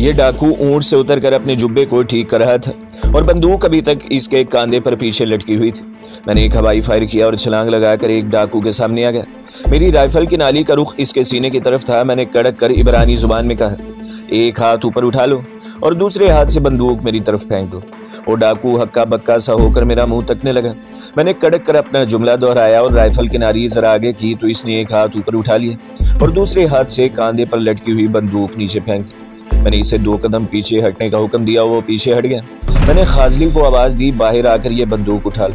ये डाकू ऊंट से उतरकर अपने जुब्बे को ठीक कर रहा था और बंदूक अभी तक इसके कांधे पर पीछे लटकी हुई थी। मैंने एक हवाई फायर किया और छलांग लगाकर एक डाकू के सामने आ गया। मेरी राइफल की नाली का रुख इसके सीने की तरफ था। मैंने कड़क कर इब्रानी जुबान में कहा, एक हाथ ऊपर उठा लो और दूसरे हाथ से बंदूक मेरी तरफ फेंक दो। वो डाकू हक्का बक्का सा होकर मेरा मुंह तकने लगा। मैंने कड़क कर अपना जुमला दोहराया और राइफल की नाली जरा आगे की तो इसने एक हाथ ऊपर उठा लिया और दूसरे हाथ से कांधे पर लटकी हुई बंदूक नीचे फेंक दी। मैंने इसे 2 कदम पीछे हटने का हुक्म दिया, वो पीछे हट गया। मैंने खाजली को आवाज दी, बाहर आकर ये बंदूक उठा लो।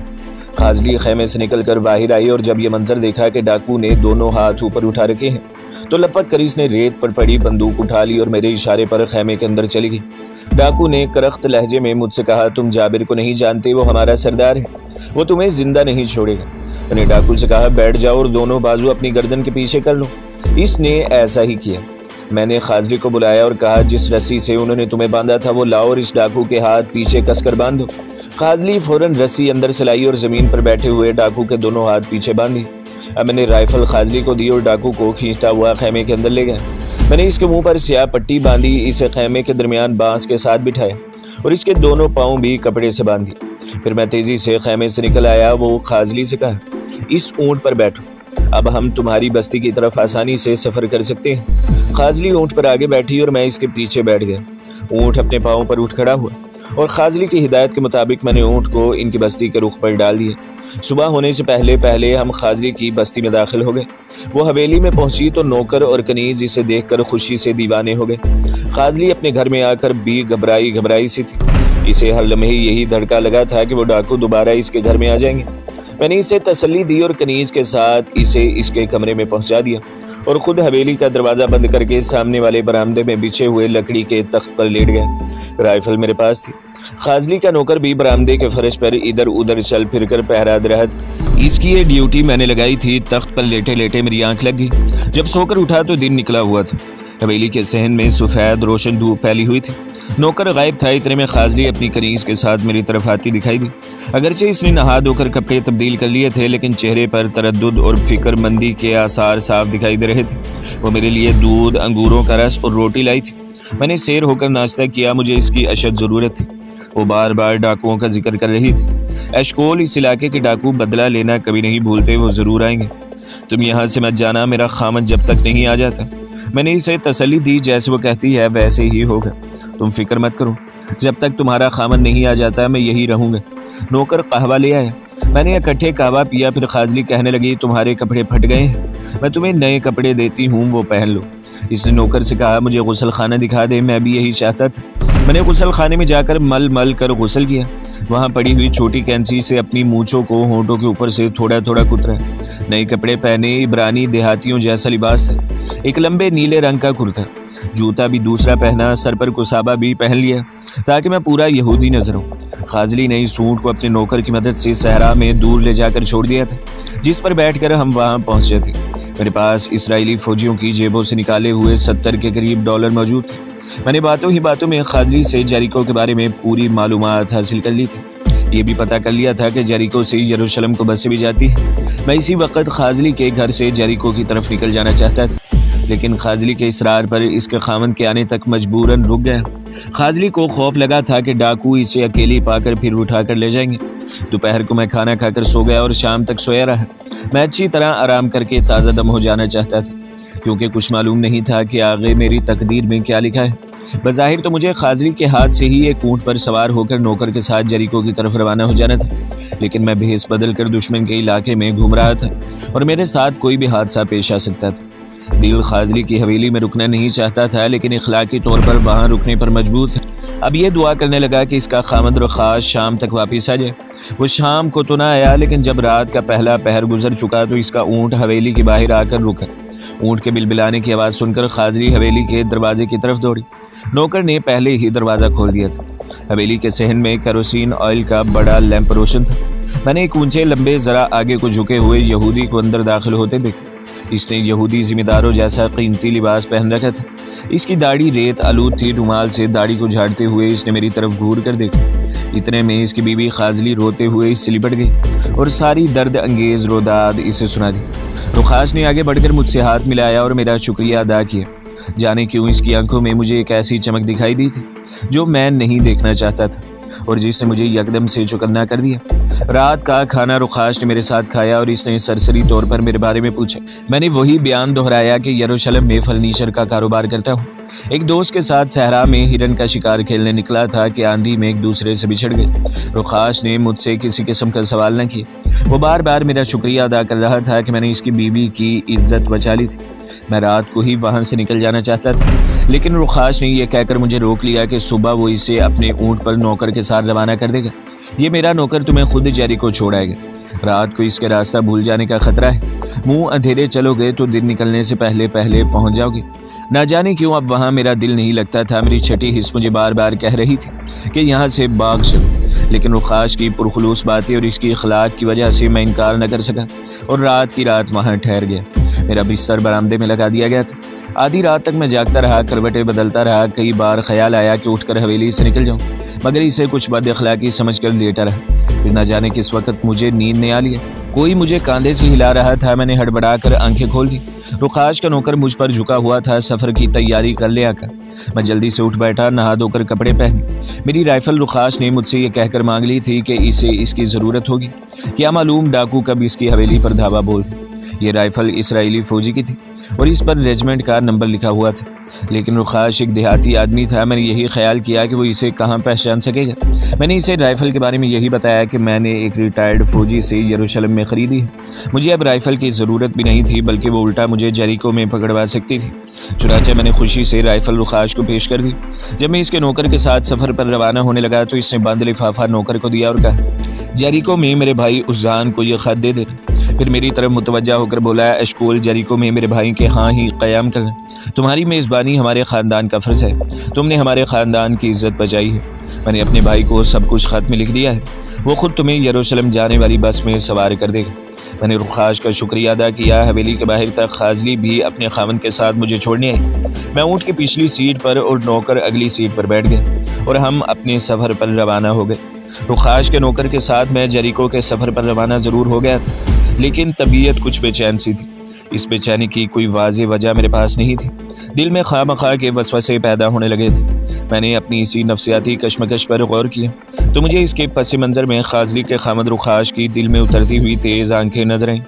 खाजली खेमे से निकलकर बाहर आई और जब ये मंजर देखा कि डाकू ने दोनों हाथ ऊपर उठा रखे हैं तो लपक कर इसने रेत पर पड़ी बंदूक उठा ली और मेरे इशारे पर खेमे के अंदर चली गई। डाकू ने करख्त लहजे में मुझसे कहा, तुम जाबिर को नहीं जानते, वो हमारा सरदार है, वो तुम्हें जिंदा नहीं छोड़ेगा। मैंने डाकू से कहा, बैठ जाओ और दोनों बाजू अपनी गर्दन के पीछे कर लो। इसने ऐसा ही किया। मैंने खाजली को बुलाया और कहा, जिस रस्सी से उन्होंने तुम्हें बांधा था वो लाओ और इस डाकू के हाथ पीछे कसकर बांधो। खाजली फौरन रस्सी अंदर से लाई और जमीन पर बैठे हुए डाकू के दोनों हाथ पीछे बांधी। अब मैंने राइफल खाजली को दी और डाकू को खींचता हुआ खेमे के अंदर ले गया। मैंने इसके मुंह पर स्याह पट्टी बांधी, इसे खेमे के दरमियान बांस के साथ बिठाया और इसके दोनों पाँव भी कपड़े से बांध दिए। फिर मैं तेजी से खेमे से निकल आया। वो खाजली से कहा, इस ऊंट पर बैठो, अब हम तुम्हारी बस्ती की तरफ आसानी से सफर कर सकते हैं। खाजली ऊंट पर आगे बैठी और मैं इसके पीछे बैठ गया। ऊंट अपने पाँव पर उठ खड़ा हुआ और खाजली की हिदायत के मुताबिक मैंने ऊंट को इनकी बस्ती के रुख पर डाल दिया। सुबह होने से पहले हम खाजली की बस्ती में दाखिल हो गए। वो हवेली में पहुंची तो नौकर और कनीज इसे देखकर खुशी से दीवाने हो गए। खाजली अपने घर में आकर भी घबराई सी थी। इसे हर लम्हे यही धड़का लगा था कि वो डाकू दोबारा इसके घर में आ जाएंगे। मैंने इसे तसल्ली दी और कनीज के साथ इसे इसके कमरे में पहुंचा दिया और खुद हवेली का दरवाज़ा बंद करके सामने वाले बरामदे में बिछे हुए लकड़ी के तख्त पर लेट गए। राइफल मेरे पास थी। खाजली का नौकर भी बरामदे के फर्श पर इधर उधर चल फिर कर पहरा दे रहा था। इसकी ये ड्यूटी मैंने लगाई थी। तख्त पर लेटे लेटे मेरी आंख लग गई। जब सोकर उठा तो दिन निकला हुआ था। हवेली के सहन में सफ़ेद रोशन धूप फैली हुई थी। नौकर गायब था। इतने में खाजली अपनी कनीज के साथ मेरी तरफ आती दिखाई दी। अगरचे इसने नहा धोकर कपड़े तब्दील कर लिए थे लेकिन चेहरे पर तरद्दुद और फिक्रमंदी के आसार साफ दिखाई दे रहे थे। वो मेरे लिए दूध, अंगूरों का रस और रोटी लाई थी। मैंने सैर होकर नाश्ता किया। मुझे इसकी अशद ज़रूरत थी। वो बार बार डाकुओं का जिक्र कर रही थी। एशकोल इस इलाके के डाकू बदला लेना कभी नहीं भूलते, वो ज़रूर आएंगे। तुम यहाँ से मत जाना, मेरा खामद जब तक नहीं आ जाता। मैंने इसे तसल्ली दी, जैसे वो कहती है वैसे ही होगा। तुम फिक्र मत करो, जब तक तुम्हारा खामद नहीं आ जाता मैं यही रहूँगा। नौकर कहवा ले आया। मैंने इकट्ठे कहवा पिया। फिर खाजली कहने लगी, तुम्हारे कपड़े फट गए हैं, मैं तुम्हें नए कपड़े देती हूँ, वो पहन लो। इसने नौकर से कहा, मुझे गुसल खाना दिखा दे, मैं भी यही चाहता था। मैंने गुसल खाने में जाकर मल कर गुसल किया। वहाँ पड़ी हुई छोटी कैंची से अपनी मूंछों को होंठों के ऊपर से थोड़ा थोड़ा कुतरा। नए कपड़े पहने, इब्रानी देहातियों जैसा लिबास था। एक लंबे नीले रंग का कुर्ता, जूता भी दूसरा पहना, सर पर कुसाबा भी पहन लिया ताकि मैं पूरा यहूदी नजर हूँ। खाजली ने इस ऊंट को अपने नौकर की मदद से सहरा में दूर ले जाकर छोड़ दिया था, जिस पर बैठकर हम वहाँ पहुँचे थे। मेरे पास इसराइली फौजियों की जेबों से निकाले हुए 70 के करीब डॉलर मौजूद थे। मैंने बातों ही बातों में खाजली से जेरिको के बारे में पूरी मालूमात हासिल कर ली थी। ये भी पता कर लिया था कि जेरिको से यरूशलेम को बसें भी जाती है। मैं इसी वक्त खाजली के घर से जेरिको की तरफ निकल जाना चाहता था, लेकिन खाजली के इसरार पर इसके खामन के आने तक मजबूरन रुक गया। खाजली को खौफ लगा था कि डाकू इसे अकेली पाकर फिर उठा कर ले जाएंगे। दोपहर को मैं खाना खाकर सो गया और शाम तक सोया रहा। मैं अच्छी तरह आराम करके ताज़ा दम हो जाना चाहता था, क्योंकि कुछ मालूम नहीं था कि आगे मेरी तकदीर में क्या लिखा है। बज़ाहिर तो मुझे खाजली के हाथ से ही एक ऊंट पर सवार होकर नौकर के साथ जेरिको की तरफ रवाना हो जाना था, लेकिन मैं भेस बदल कर दुश्मन के इलाके में घूम रहा था और मेरे साथ कोई भी हादसा पेश आ सकता था। दिल खाजली की हवेली में रुकना नहीं चाहता था, लेकिन इखलाकी तौर पर वहाँ रुकने पर मजबूर था। अब ये दुआ करने लगा कि इसका खामद और ख़ास शाम तक वापस आ जाए। वो शाम को तो ना आया, लेकिन जब रात का पहला पहर गुजर चुका तो इसका ऊँट हवेली के बाहर आकर रुका। ऊँट के बिलबिलाने की आवाज़ सुनकर खाजली हवेली के दरवाजे की तरफ दौड़ी। नौकर ने पहले ही दरवाज़ा खोल दिया था। हवेली के सहन में केरोसिन ऑयल का बड़ा लैंप रोशन था। मैंने एक ऊंचे लंबे ज़रा आगे को झुके हुए यहूदी को अंदर दाखिल होते देखा। इसने यहूदी जिम्मेदारों जैसा कीमती लिबास पहन रखा था। इसकी दाढ़ी रेत आलूद थी। रुमाल से दाढ़ी को झाड़ते हुए इसने मेरी तरफ घूर कर देखा। इतने में इसकी बीवी खाजली रोते हुए इससे लिपट गई और सारी दर्द अंगेज रोदाद इसे सुना दी। रुखास ने आगे बढ़कर मुझसे हाथ मिलाया और मेरा शुक्रिया अदा किया। जाने क्यों इसकी आंखों में मुझे एक ऐसी चमक दिखाई दी थी जो मैं नहीं देखना चाहता था और जिसने मुझे यकदम से चौकन्ना कर दिया। रात का खाना रुखाश ने मेरे साथ खाया और इसने सरसरी तौर पर मेरे बारे में पूछा। मैंने वही बयान दोहराया कि यरूशलेम में फर्नीचर का कारोबार करता हूँ। एक दोस्त के साथ सहरा में हिरन का शिकार खेलने निकला था कि आंधी में एक दूसरे से बिछड़ गए। रुखाश ने मुझसे किसी किस्म का सवाल न किया। वो बार बार मेरा शुक्रिया अदा कर रहा था कि मैंने इसकी बीवी की इज्जत बचा ली थी। मैं रात को ही वहाँ से निकल जाना चाहता था, लेकिन रुखाश ने यह कहकर मुझे रोक लिया कि सुबह वो इसे अपने ऊँट पर नौकर के साथ रवाना कर देगा। ये मेरा नौकर तुम्हें खुद जेरिको छोड़ आएगा। रात को इसके रास्ता भूल जाने का खतरा है। मुंह अंधेरे चलोगे तो दिन निकलने से पहले पहले पहुंच जाओगे। ना जाने क्यों अब वहाँ मेरा दिल नहीं लगता था। मेरी छठी हिस्स मुझे बार बार कह रही थी कि यहाँ से भाग चलो, लेकिन रुखाश की पुरखुलूस बातें और इसकी अखलाक की वजह से मैं इनकार न कर सका और रात की रात वहाँ ठहर गया। मेरा बिस्तर बरामदे में लगा दिया गया था। आधी रात तक मैं जागता रहा, करवटें बदलता रहा। कई बार ख्याल आया कि उठकर हवेली से निकल जाऊं, मगर इसे कुछ बद अखलाकी समझकर लेटा रहा। फिर न जाने किस वक्त मुझे नींद ने आ लिया। कोई मुझे कंधे से हिला रहा था। मैंने हड़बड़ाकर आंखें खोल दी। रुखाश का नौकर मुझ पर झुका हुआ था। सफ़र की तैयारी कर ले आकर मैं जल्दी से उठ बैठा, नहा धोकर कपड़े पहने। मेरी राइफल रुखाश ने मुझसे ये कहकर मांग ली थी कि इसे इसकी ज़रूरत होगी। क्या मालूम डाकू कब इसकी हवेली पर धावा बोल दे। ये राइफल इसराइली फौजी की थी और इस पर रेजिमेंट का नंबर लिखा हुआ था, लेकिन रुखाश एक देहाती आदमी था। मैंने यही ख्याल किया कि वो इसे कहाँ पहचान सकेगा। मैंने इसे राइफ़ल के बारे में यही बताया कि मैंने एक रिटायर्ड फ़ौजी से यरूशलेम में ख़रीदी है। मुझे अब राइफ़ल की ज़रूरत भी नहीं थी, बल्कि वो उल्टा मुझे जेरिको में पकड़वा सकती थी। चुनांचे मैंने खुशी से राइफ़ल रुखाश को पेश कर दी। जब मैं इसके नौकर के साथ सफ़र पर रवाना होने लगा तो इसने बंद लिफाफा नौकर को दिया और कहा, जेरिको में मेरे भाई उज़ान को यह ख़त दे दे। फिर मेरी तरफ मुतवज्जा होकर बोला, एशकोल जेरिको में मेरे भाई के हाँ ही क़याम करना। तुम्हारी मेज़बानी हमारे ख़ानदान का फ़र्ज़ है। तुमने हमारे ख़ानदान की इज़्ज़त बचाई है। मैंने अपने भाई को सब कुछ ख़त में लिख दिया है। वो ख़ुद तुम्हें यरूशलेम जाने वाली बस में सवार कर देगा। मैंने रुखाश का शुक्रिया अदा किया। हवेली के बाहर तक खाजली भी अपने खामन के साथ मुझे छोड़ने आई। मैं ऊँट की पिछली सीट पर और नौकर अगली सीट पर बैठ गए और हम अपने सफ़र पर रवाना हो गए। रुखाश के नौकर के साथ मैं जेरिको के सफ़र पर रवाना ज़रूर हो गया था, लेकिन तबीयत कुछ बेचैन सी थी। इस बेचैनी की कोई वाज़ेह वजह मेरे पास नहीं थी। दिल में खामखा के वसवसे पैदा होने लगे थे। मैंने अपनी इसी नफ्सियाती कशमकश पर गौर किया तो मुझे इसके पस मंज़र में खाजली के खामद रुखाश की दिल में उतरती हुई तेज़ आंखें नजर आईं।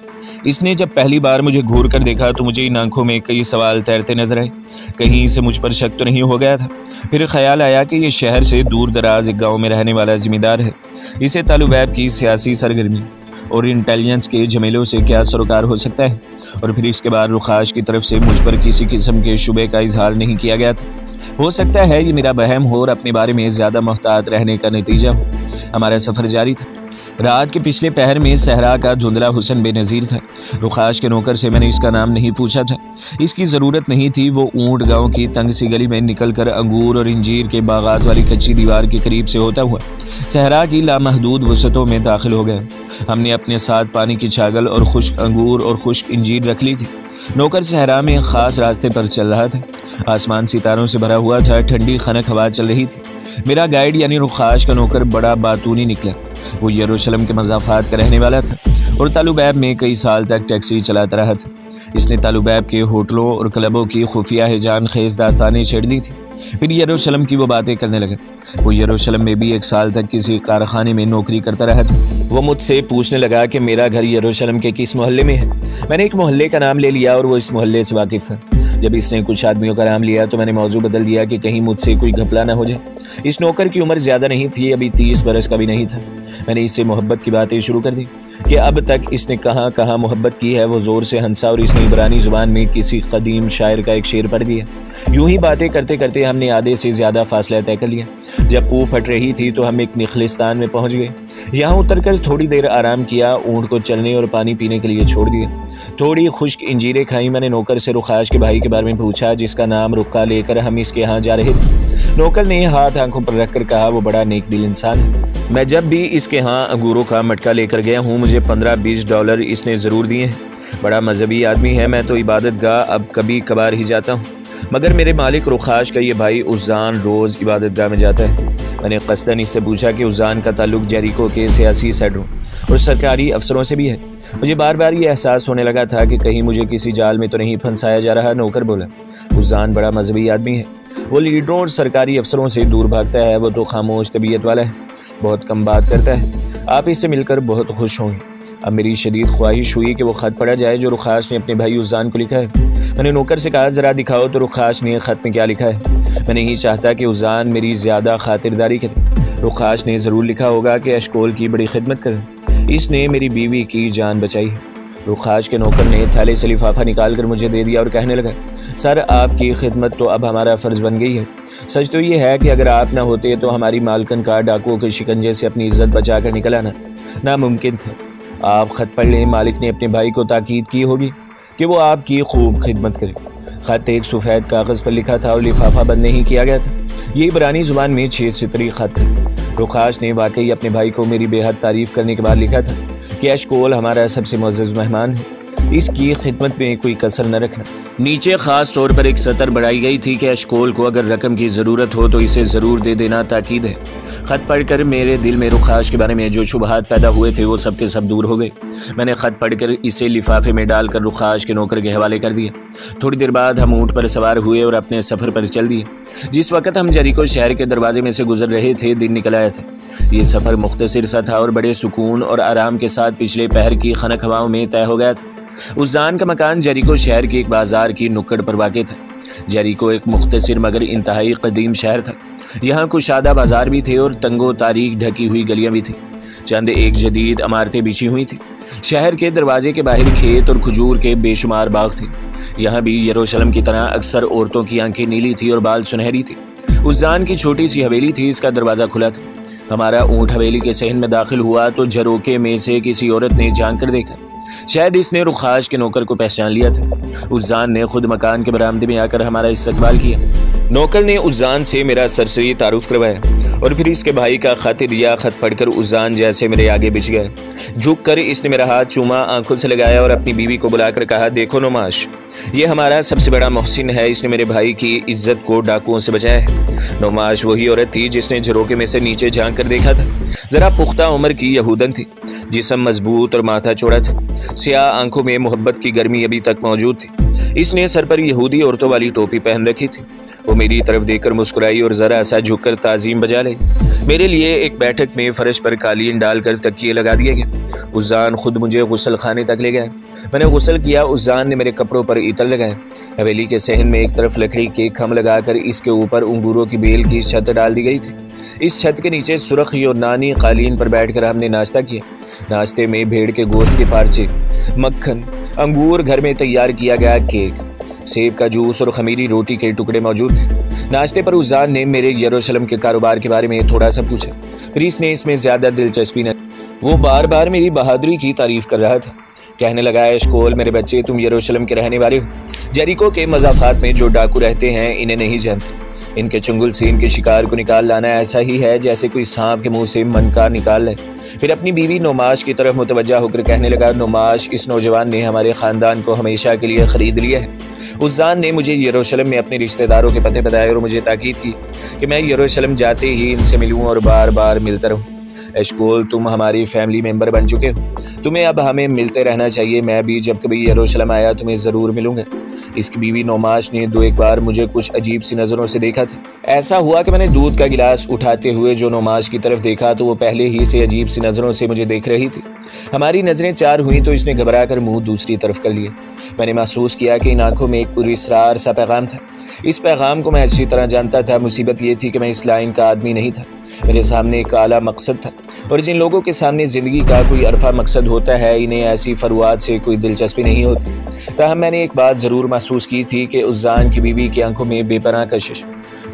इसने जब पहली बार मुझे घूर कर देखा तो मुझे इन आंखों में कई सवाल तैरते नजर आए। कहीं इसे मुझ पर शक तो नहीं हो गया था। फिर ख्याल आया कि ये शहर से दूर दराज एक गाँव में रहने वाला ज़िम्मेदार है। इसे तालुबैब की सियासी सरगर्मी और इंटेलिजेंस के झमेलों से क्या सरोकार हो सकता है। और फिर इसके बाद रुखाश की तरफ से मुझ पर किसी किस्म के शुबे का इजहार नहीं किया गया था। हो सकता है ये मेरा वहम हो और अपने बारे में ज़्यादा मोहतात रहने का नतीजा हो। हमारा सफ़र जारी था। रात के पिछले पहर में सहरा का धुंधला हुसन बेनज़ीर था। रुखाश के नौकर से मैंने इसका नाम नहीं पूछा था। इसकी ज़रूरत नहीं थी। वो ऊँट गांव की तंग सी गली में निकलकर अंगूर और इंजीर के बागात वाली कच्ची दीवार के करीब से होता हुआ सहरा की लामहदूद वसतों में दाखिल हो गया। हमने अपने साथ पानी की छागल और खुश्क अंगूर और खुश्क इंजीर रख ली थी। नौकर सहरा में ख़ास रास्ते पर चल रहा था। आसमान सितारों से भरा हुआ था। ठंडी खनक हवा चल रही थी। मेरा गाइड यानी रुखाश का नौकर बड़ा बातूनी निकला। वो यरूशलेम के मज़ाफ़ात का रहने वाला था और तालुबैब में कई साल तक टैक्सी चलाता रहा था। इसने तालुबैब के होटलों और क्लबों की खुफिया हिजान खेज़ दास्तानें छेड़ दी थी। फिर यरूशलेम की वो बातें करने लगा। वो यरूशलेम में भी 1 साल तक किसी कारखाने में नौकरी करता रहा था। वो मुझसे पूछने लगा कि मेरा घर यरूशलेम के किस मोहल्ले में है। मैंने एक मोहल्ले का नाम ले लिया और वो इस मोहल्ले से वाकिफ़ था। जब इसने कुछ आदमियों का नाम लिया तो मैंने मौजू बदल दिया कि कहीं मुझसे कोई घपला ना हो जाए। इस नौकर की उम्र ज़्यादा नहीं थी, अभी 30 बरस का भी नहीं था। मैंने इससे मोहब्बत की बातें शुरू कर दी कि अब तक इसने कहाँ कहाँ मोहब्बत की है। वो ज़ोर से हंसा और इसने इब्रानी ज़ुबान में किसी कदीम शायर का एक शेर पढ़ दिया। यूं ही बातें करते करते हमने आधे से ज़्यादा फासला तय कर लिया। जब पूह फट रही थी तो हम एक निखलिस्तान में पहुँच गए। यहाँ उतरकर थोड़ी देर आराम किया। ऊँट को चलने और पानी पीने के लिए छोड़ दिया। थोड़ी खुश्क इंजीरें खाई। मैंने नौकर से रुखाश के भाई के बारे में पूछा, जिसका नाम रुक्का लेकर हम इसके यहाँ जा रहे थे। नौकर ने हाथ आंखों पर रखकर कहा, वो बड़ा नेक दिल इंसान है। मैं जब भी इसके यहाँ अंगूरों का मटका लेकर गया हूँ मुझे $15-20 इसने ज़रूर दिए हैं। बड़ा मजहबी आदमी है। मैं तो इबादत गाह अब कभी कभार ही जाता हूँ। मगर मेरे मालिक रुखाश का ये भाई उज़ान रोज़ इबादतगाह में जाता है। मैंने क़स्दन इससे पूछा कि उज़ान का ताल्लुक जेरिको के सियासी सैडरों और सरकारी अफसरों से भी है। मुझे बार बार ये एहसास होने लगा था कि कहीं मुझे किसी जाल में तो नहीं फंसाया जा रहा। नौकर बोला, उज़ान बड़ा मजहबी आदमी है, वो लीडरों और सरकारी अफसरों से दूर भागता है। वो तो खामोश तबीयत वाला है, बहुत कम बात करता है। आप इससे मिलकर बहुत खुश होंगे। अब मेरी शदीद ख्वाहिश हुई कि वो ख़त पढ़ा जाए जो रुखाश ने अपने भाई उज़ान को लिखा है। मैंने नौकर से कहा, ज़रा दिखाओ तो रुखाश ने ख़त में क्या लिखा है। मैं नहीं चाहता कि उज़ान मेरी ज़्यादा खातिरदारी करे। रुखाश ने ज़रूर लिखा होगा कि अशकोल की बड़ी खिदमत करे, इसने मेरी बीवी की जान बचाई है। रुखाश के नौकर ने थैले से लिफाफा निकाल कर मुझे दे दिया और कहने लगा, सर आपकी खिदमत तो अब हमारा फ़र्ज़ बन गई है। सच तो ये है कि अगर आप ना होते तो हमारी मालकन का डाकुओं के शिकंजे से अपनी इज्जत बचा कर निकल आना नामुमकिन था। आप ख़त पढ़ लें। मालिक ने अपने भाई को ताकीद की होगी कि वो आपकी खूब खिदमत करे। ख़त एक सफ़ेद कागज़ पर लिखा था और लिफाफा बंद नहीं किया गया था। ये इब्रानी ज़ुबान में 6 सितरी ख़त था। रुखाश ने वाकई अपने भाई को मेरी बेहद तारीफ़ करने के बाद लिखा था कि अशकोल हमारा सबसे मुअज़्ज़ज़ मेहमान है, इसकी खिदमत में कोई कसर न रखना। नीचे ख़ास तौर पर एक सतर बढ़ाई गई थी कि अशकोल को अगर रकम की ज़रूरत हो तो इसे ज़रूर दे देना ताकीद है। ख़त पढ़कर मेरे दिल में रुखाश के बारे में जो शुबहात पैदा हुए थे वो सब के सब दूर हो गए। मैंने ख़त पढ़कर इसे लिफाफे में डालकर रुखाश के नौकर के हवाले कर दिया। थोड़ी देर बाद हम ऊँट पर सवार हुए और अपने सफ़र पर चल दिए। जिस वक़्त हम जेरिको शहर के दरवाजे में से गुजर रहे थे दिन निकल आया था। ये सफ़र मुख्तसर सा था और बड़े सुकून और आराम के साथ पिछले पहर की खनक हवाओं में तय हो गया था। उज़ान का मकान जेरिको शहर के एक बाजार की नुक्कड़ पर वाक़ था। जेरिको एक मुख्तसर मगर इंतहाई कदीम शहर था। यहाँ कुशादा बाजार भी थे और तंगो तारीख ढकी हुई गलियाँ भी थी। चंद एक जदीद इमारतें बिछी हुई थी। शहर के दरवाजे के बाहर खेत और खजूर के बेशुमार बाग थे। यहाँ भी यरूशलेम की तरह अक्सर औरतों की आंखें नीली थी और बाल सुनहरी थी। उज़ान की छोटी सी हवेली थी, इसका दरवाज़ा खुला था। हमारा ऊँट हवेली के सहन में दाखिल हुआ तो झरोके में से किसी औरत ने झांक कर देखा। शायद इसने रुखाश के नौकर को पहचान लिया था। उज़ान ने खुद मकान के बरामदे में आकर हमारा इस्तकबाल किया। नौकर ने उज़ान से मेरा सरसरी तारुफ करवाया और फिर इसके भाई का ख़त दिया। ख़त पढ़कर उज़ान जैसे मेरे आगे बिछ गया। झुक कर इसने मेरा हाथ चूमा, आंखों से लगाया और अपनी बीवी को बुलाकर कहा, देखो नुमाश, ये हमारा सबसे बड़ा मोहसिन है, इसने मेरे भाई की इज्जत को डाकुओं से बचाया है। नुमाश वही औरत थी जिसने झरोके में से नीचे झांक कर देखा था। ज़रा पुख्ता उम्र की यहूदन थी, जिस्म मजबूत और माथा चौड़ा था। सियाह आंखों में मोहब्बत की गर्मी अभी तक मौजूद थी। इसने सर पर यहूदी औरतों वाली टोपी पहन रखी थी। वो मेरी तरफ देखकर मुस्कुराई और ज़रा सा झुककर ताज़ीम बजा ले। मेरे लिए एक बैठक में फर्श पर कालीन डालकर तकिए लगा दिए गए। उज़ान खुद मुझे गुस्ल खाने तक ले गया। मैंने गुस्ल किया। उज़ान ने मेरे कपड़ों पर इतर लगाया। हवेली के सहन में एक तरफ लकड़ी के खम लगाकर इसके ऊपर अंगूरों की बेल की छत डाल दी गई थी। इस छत के नीचे सुर्ख और नानी कालीन पर बैठकर हमने नाश्ता किया। नाश्ते में भेड़ के गोश्त के पार्चे, मक्खन, अंगूर, घर में तैयार किया गया केक, सेब का जूस और खमीरी रोटी के टुकड़े मौजूद थे। नाश्ते पर उज़ान ने मेरे यरूशलेम के कारोबार के बारे में थोड़ा सा पूछा, फिर इसने इसमें ज़्यादा दिलचस्पी न। वो बार बार मेरी बहादुरी की तारीफ कर रहा था। कहने लगा, एशकोल मेरे बच्चे, तुम यरूशलेम के रहने वाले हो। जेरिको के मज़ाफ़ात में जो डाकू रहते हैं इन्हें नहीं जानते। इनके चुंगल से इनके शिकार को निकाल लाना ऐसा ही है जैसे कोई सांप के मुंह से मनका निकाल ले। फिर अपनी बीवी नुमाश की तरफ मुतवज्जा होकर कहने लगा, नुमाश, इस नौजवान ने हमारे ख़ानदान को हमेशा के लिए ख़रीद लिया है। उज़ान ने मुझे यरूशलेम में अपने रिश्तेदारों के पते बताए और मुझे ताकीद की कि मैं यरूशलेम जाते ही इनसे मिलूँ और बार बार मिलता रहूँ। एशकोल, तुम हमारी फैमिली मेंबर बन चुके हो, तुम्हें अब हमें मिलते रहना चाहिए। मैं भी जब कभी यरूशलेम आया तुम्हें ज़रूर मिलूंगा। इसकी बीवी नौमाश ने 2-1 बार मुझे कुछ अजीब सी नज़रों से देखा था। ऐसा हुआ कि मैंने दूध का गिलास उठाते हुए जो नौमाश की तरफ देखा तो वो पहले ही से अजीब सी नज़रों से मुझे देख रही थी। हमारी नज़रें चार हुई तो इसने घबरा कर मुँह दूसरी तरफ कर लिया। मैंने महसूस किया कि इन आंखों में एक पुरस्रार सा पैगाम था। इस पैगाम को मैं अच्छी तरह जानता था। मुसीबत ये थी कि मैं इस लाइन का आदमी नहीं था। मेरे सामने एक आला मकसद था और जिन लोगों के सामने ज़िंदगी का कोई अरफा मकसद होता है इन्हें ऐसी फरवाद से कोई दिलचस्पी नहीं होती। ताहम मैंने एक बात ज़रूर महसूस की थी कि उज़ान की बीवी की आंखों में बेपनाह कशिश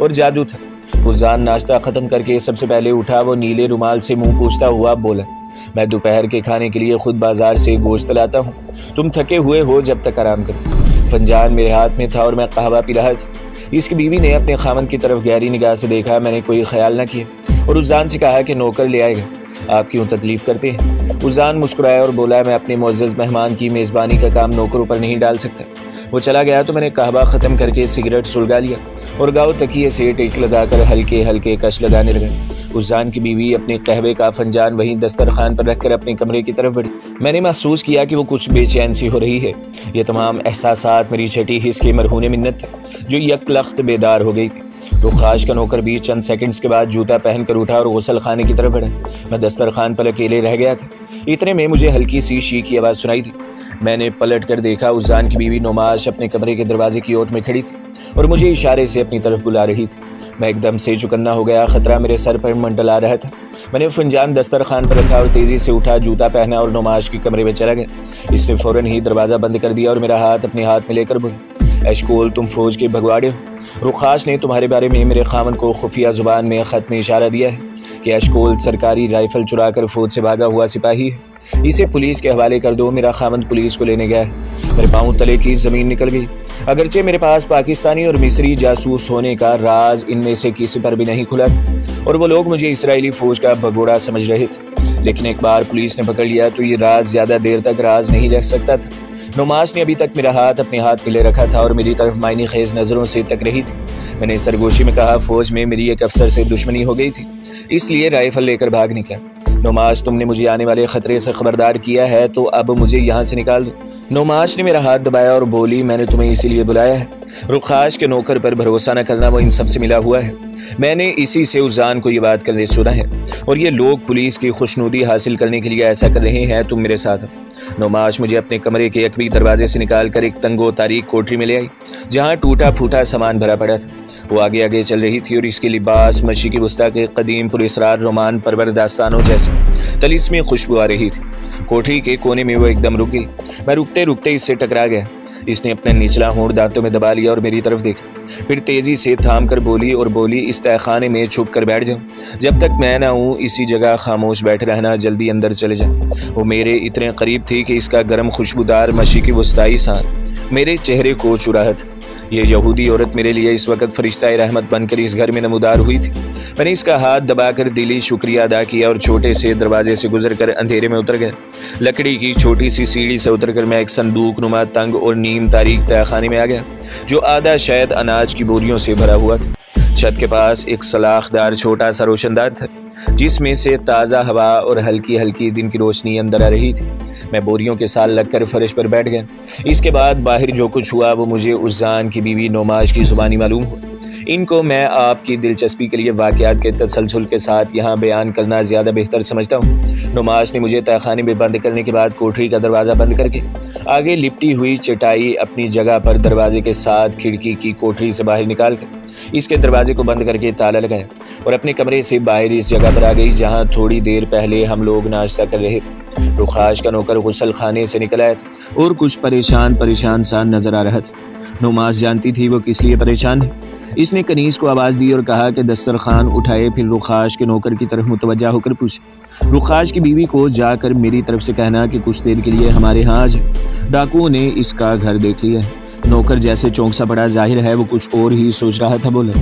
और जादू था। उज़ान नाश्ता ख़त्म करके सबसे पहले उठा। वो नीले रुमाल से मुँह पूछता हुआ बोला, मैं दोपहर के खाने के लिए खुद बाजार से गोश्त लाता हूँ, तुम थके हुए हो जब तक आराम करो। फंजान मेरे हाथ में था और मैं कहवा पी रहा था। इसकी बीवी ने अपने खामन की तरफ गहरी निगाह से देखा। मैंने कोई ख्याल न किया और उज़ान से कहा कि नौकर ले आएगा, आप क्यों तकलीफ़ करते हैं। उज़ान मुस्कुराया और बोला, मैं अपने मुअज़्ज़ज़ मेहमान की मेज़बानी का काम नौकरों पर नहीं डाल सकता। वो चला गया तो मैंने कहवा ख़त्म करके सिगरेट सुलगा लिया और गाँव तकिए से टेक लगाकर हल्के हल्के कश लगाने लगा। उज़ान की बीवी अपने कहवे का फंजान वहीं दस्तरखान पर रखकर अपने कमरे की तरफ बढ़ी। मैंने महसूस किया कि वो कुछ बेचैन सी हो रही है। ये तमाम एहसासात मेरी छठी हिस्स के मरहूने मिन्नत थे जो यकलख्त बेदार हो गई थी। रुखाश का नौकर भी चंद सेकंड्स के बाद जूता पहनकर उठा और गुसल खाने की तरफ बढ़ा। मैं दस्तरखान पर अकेले रह गया था। इतने में मुझे हल्की सी शी की आवाज़ सुनाई थी। मैंने पलट कर देखा, उज़ान की बीवी नोमाश अपने कमरे के दरवाजे की ओट में खड़ी थी और मुझे इशारे से अपनी तरफ बुला रही थी। मैं एकदम से चुकन्ना हो गया। खतरा मेरे सर पर मंडला रहा था। मैंने फंजान दस्तरखान पर रखा और तेज़ी से उठा, जूता पहना और नोमाश के कमरे में चला गया। इसने फ़ौरन ही दरवाज़ा बंद कर दिया और मेरा हाथ अपने हाथ में लेकर बोली, एशकोल, तुम फौज के भगवाड़े हो। रुखाश ने तुम्हारे बारे में मेरे खामद को खुफिया ज़ुबान में ख़त में इशारा दिया है कि एशकोल सरकारी राइफ़ल चुरा कर फौज से भागा हुआ सिपाही है। इसे पुलिस के हवाले कर दो। मेरा खामद पुलिस को लेने गया है। मेरे पाँव तले की ज़मीन निकल गई। अगरचे मेरे पास पाकिस्तानी और मिस्री जासूस होने का राज इनमें से किसी पर भी नहीं खुला था और वो लोग मुझे इसराइली फ़ौज का भगोड़ा समझ रहे थे। लेकिन एक बार पुलिस ने पकड़ लिया तो ये राज ज़्यादा देर तक राज नहीं रह सकता था। नोमाश ने अभी तक मेरा हाथ अपने हाथ में ले रखा था और मेरी तरफ मायने खेज नज़रों से तक रही थी। मैंने सरगोशी में कहा, फ़ौज में मेरी एक अफसर से दुश्मनी हो गई थी, इसलिए राइफल लेकर भाग निकला। नोमाश, तुमने मुझे आने वाले ख़तरे से खबरदार किया है तो अब मुझे यहाँ से निकाल दो। नोमाश ने मेरा हाथ दबाया और बोली, मैंने तुम्हें इसीलिए बुलाया है। रुखाश के नौकर पर भरोसा न करना, वो इन सब से मिला हुआ है। मैंने इसी से उज़ान को ये बात करने सुना है और ये लोग पुलिस की खुशनुदी हासिल करने के लिए ऐसा कर रहे हैं। तुम मेरे साथ हो। नोमाश मुझे अपने कमरे के अकबी दरवाजे से निकाल कर एक तंगो तारीक कोठरी में ले आई जहाँ टूटा फूटा सामान भरा पड़ा था। वो आगे आगे चल रही थी और इसके लिबास मशी की वस्ता के कदीम पुरस्रार रोमान परवर दास्तानों जैसे तलिस्मी खुशबू आ रही थी। कोठरी के कोने में वो एकदम रुक गई। मैं रुकते रुकते इससे टकरा गया। इसने अपना निचला होंठ दांतों में दबा लिया और मेरी तरफ देखा। फिर तेज़ी से थाम कर बोली, इस तहखाने में छुप कर बैठ जाऊँ। जब तक मैं ना हूँ इसी जगह खामोश बैठे रहना, जल्दी अंदर चले जा। वो मेरे इतने करीब थी कि इसका गर्म खुशबूदार मशी की वस्ताई सांस मेरे चेहरे को चुराहा था। ये यहूदी औरत मेरे लिए इस वक्त फरिश्ता रहमत बनकर इस घर में नमूदार हुई थी। मैंने इसका हाथ दबाकर दिली शुक्रिया अदा किया और छोटे से दरवाजे से गुजरकर अंधेरे में उतर गया। लकड़ी की छोटी सी सीढ़ी से उतरकर मैं एक संदूक नुमा तंग और नीम तारीक तहखाने में आ गया जो आधा शायद अनाज की बोरियों से भरा हुआ था। छत के पास एक सलाखदार छोटा सा रोशनदान था जिसमें से ताज़ा हवा और हल्की हल्की दिन की रोशनी अंदर आ रही थी। मैं बोरियों के साथ लगकर फर्श पर बैठ गया। इसके बाद बाहर जो कुछ हुआ वो मुझे उज़ान की बीवी नोमाश की ज़ुबानी मालूम हुआ। इनको मैं आपकी दिलचस्पी के लिए वाक़यात के तसलसल के साथ यहाँ बयान करना ज़्यादा बेहतर समझता हूँ। नोमाश ने मुझे तहखाने में बंद करने के बाद कोठरी का दरवाज़ा बंद करके आगे लिपटी हुई चटाई अपनी जगह पर दरवाजे के साथ खिड़की की कोठरी से बाहर निकाल कर इसके दरवाजे को बंद करके ताला लगाया और अपने कमरे से बाहर इस जगह पर आ गई जहाँ थोड़ी देर पहले हम लोग नाश्ता कर रहे थे। रुखाश का नौकर गुसल खाने से निकल आया था और कुछ परेशान सा नजर आ रहा था। नोमाश जानती थी वो किस लिए परेशान है। इसने कनीज़ को आवाज़ दी और कहा कि दस्तरखान उठाए। फिर रुखाश के नौकर की तरफ मुतवज्जा होकर पूछे, रुखाश की बीवी को जाकर मेरी तरफ से कहना कि कुछ देर के लिए हमारे यहाँ आ जाए। डाकुओं ने इसका घर देख लिया है। नौकर जैसे चौंक सा पड़ा, जाहिर है वो कुछ और ही सोच रहा था। बोला,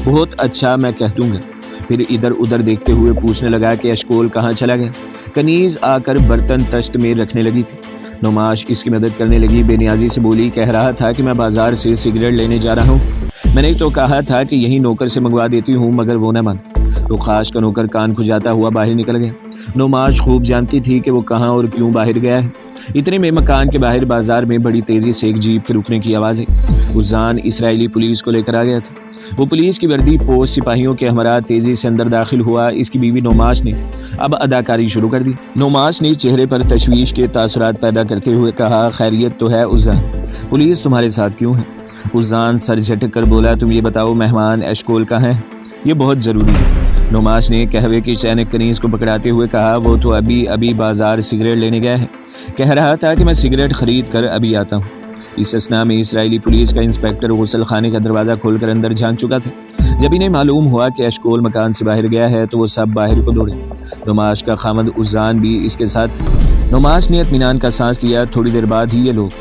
बहुत अच्छा, मैं कह दूंगा। फिर इधर उधर देखते हुए पूछने लगा कि अशकोल कहाँ चला गया। कनीज़ आकर बर्तन तश्त में रखने लगी थी। नोमाश इसकी मदद करने लगी। बेनियाजी से बोली, कह रहा था कि मैं बाजार से सिगरेट लेने जा रहा हूँ। मैंने तो कहा था कि यही नौकर से मंगवा देती हूँ मगर वो न मान। रुखाश का नौकर कान खुजाता हुआ बाहर निकल गया। नोमाश खूब जानती थी कि वो कहाँ और क्यों बाहर गया है। इतने में मकान के बाहर बाजार में बड़ी तेज़ी से एक जीप के रुकने की आवाज़ है। उज़ान इसराइली पुलिस को लेकर आ गया था। वो पुलिस की वर्दी पोस्ट सिपाहियों के हमरा तेज़ी से अंदर दाखिल हुआ। इसकी बीवी नोमाश ने अब अदाकारी शुरू कर दी। नोमाश ने चेहरे पर तशवीश के तासुरात पैदा करते हुए कहा, खैरियत तो है उज़ान, पुलिस तुम्हारे साथ क्यों है? उज़ान सर झटक कर बोला, तुम ये बताओ मेहमान एशकोल का है, ये बहुत ज़रूरी है। नोमाश ने कहवे की चैनक कनीज़ को पकड़ाते हुए कहा, वो तो अभी बाजार सिगरेट लेने गया है। कह रहा था कि मैं सिगरेट खरीद कर अभी आता हूँ। इस असना में इसराइली पुलिस का इंस्पेक्टर गुसल खाने का दरवाज़ा खोलकर अंदर झांक चुका था। जब इन्हें मालूम हुआ कि अशकोल मकान से बाहर गया है तो वो सब बाहर को दौड़े। नोमाश का खामद उज़ान भी इसके साथ। नोमाश ने इत्मीनान का सांस लिया। थोड़ी देर बाद ही ये लोग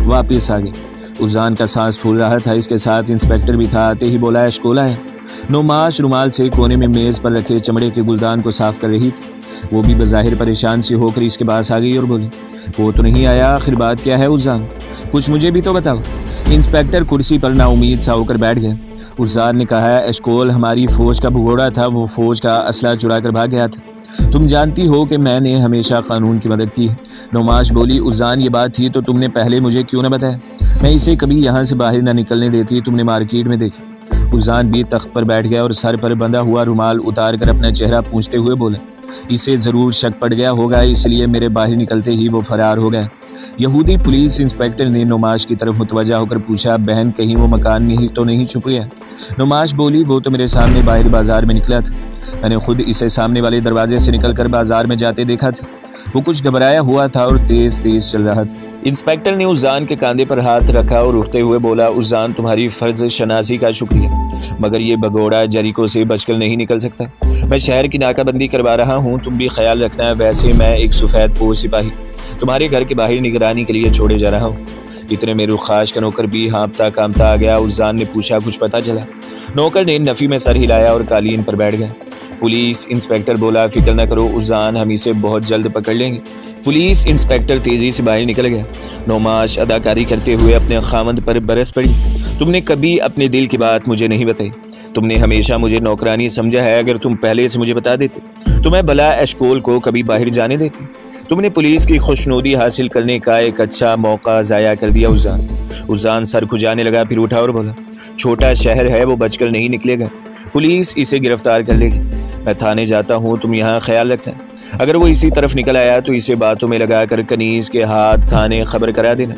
वापस आ गए। उज़ान का सांस फूल रहा था। इसके साथ इंस्पेक्टर भी था। आते ही बोला, अशकोल है। नोमाश रुमाल से कोने में मेज़ पर रखे चमड़े के गुलदान को साफ कर रही थी। वो भी बज़ाहिर परेशान सी होकर इसके पास आ गई और बोली, वो तो नहीं आया, आखिर बात क्या है उज़ान, कुछ मुझे भी तो बताओ। इंस्पेक्टर कुर्सी पर नाउमीद सा होकर बैठ गया। उज़ान ने कहा, एशकोल हमारी फ़ौज का भगोड़ा था, वो फ़ौज का असला चुरा कर भाग गया था। तुम जानती हो कि मैंने हमेशा कानून की मदद की है। नौमाश बोली, उज़ान ये बात थी तो तुमने पहले मुझे क्यों न बताया, मैं इसे कभी यहाँ से बाहर ना निकलने देती, तुमने मार्केट में देखा। उज़ान भी तख्त पर बैठ गया और सर पर बंधा हुआ रुमाल उतार कर अपना चेहरा पूंछते हुए बोला, इसे ज़रूर शक पड़ गया होगा, इसलिए मेरे बाहर निकलते ही वो फरार हो गया। यहूदी पुलिस इंस्पेक्टर ने नुमाश की तरफ मुतवज्जा होकर पूछा, बहन कहीं वो मकान में ही तो नहीं छुप गया। नुमाश बोली, वो तो मेरे सामने बाहर बाजार में निकला था, मैंने खुद इसे सामने वाले दरवाजे से निकलकर बाजार में जाते देखा था। वो कुछ घबराया हुआ था और तेज तेज चल रहा था। इंस्पेक्टर ने उज़ान के कंधे पर हाथ रखा और उठते हुए बोला, उज़ान तुम्हारी फर्ज शनासी का शुक्रिया, मगर ये भगोड़ा जरीको से बचकर नहीं निकल सकता। मैं शहर की नाकाबंदी करवा रहा हूँ, तुम भी ख्याल रखना है। वैसे मैं एक सफ़ेद पोश सिपाही तुम्हारे घर के बाहर निगरानी के लिए छोड़े जा रहा हूँ। इतने में रुखाश का नौकर भी हाँपता कांपता आ गया। उज़ान ने पूछा, कुछ पता चला? नौकर ने नफ़ी में सर हिलाया और कालीन पर बैठ गया। पुलिस इंस्पेक्टर बोला, फिक्र न करो उज़ान, हम इसे बहुत जल्द पकड़ लेंगे। पुलिस इंस्पेक्टर तेजी से बाहर निकल गया। नौमाश अदाकारी करते हुए अपने खामद पर बरस पड़ी, तुमने कभी अपने दिल की बात मुझे नहीं बताई, तुमने हमेशा मुझे नौकरानी समझा है। अगर तुम पहले से मुझे बता देते तो मैं भला एशकोल को कभी बाहर जाने देती। तुमने पुलिस की खुशनुदी हासिल करने का एक अच्छा मौका ज़ाया कर दिया। उज़ान सर खुजाने लगा, फिर उठा और बोला, छोटा शहर है, वो बचकर नहीं निकलेगा, पुलिस इसे गिरफ्तार कर लेगी। मैं थाने जाता हूँ, तुम यहाँ ख्याल रखना। अगर वो इसी तरफ निकल आया तो इसे बातों में लगाकर कनीज के हाथ थाने खबर करा देना।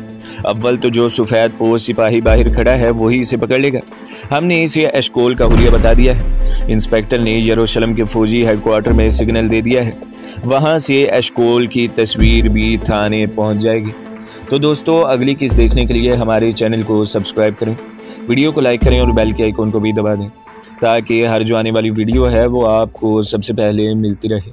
अव्वल तो जो सफ़ेद पोश सिपाही बाहर खड़ा है वही इसे पकड़ लेगा। हमने इसे एशकोल का हुलिया बता दिया है। इंस्पेक्टर ने यरूशलेम के फौजी हेडक्वार्टर में सिग्नल दे दिया है, वहाँ से एशकोल की तस्वीर भी थाने पहुँच जाएगी। तो दोस्तों, अगली किस्त देखने के लिए हमारे चैनल को सब्सक्राइब करें, वीडियो को लाइक करें और बेल के आइकॉन को भी दबा दें, ताकि हर जो आने वाली वीडियो है वो आपको सबसे पहले मिलती रहे।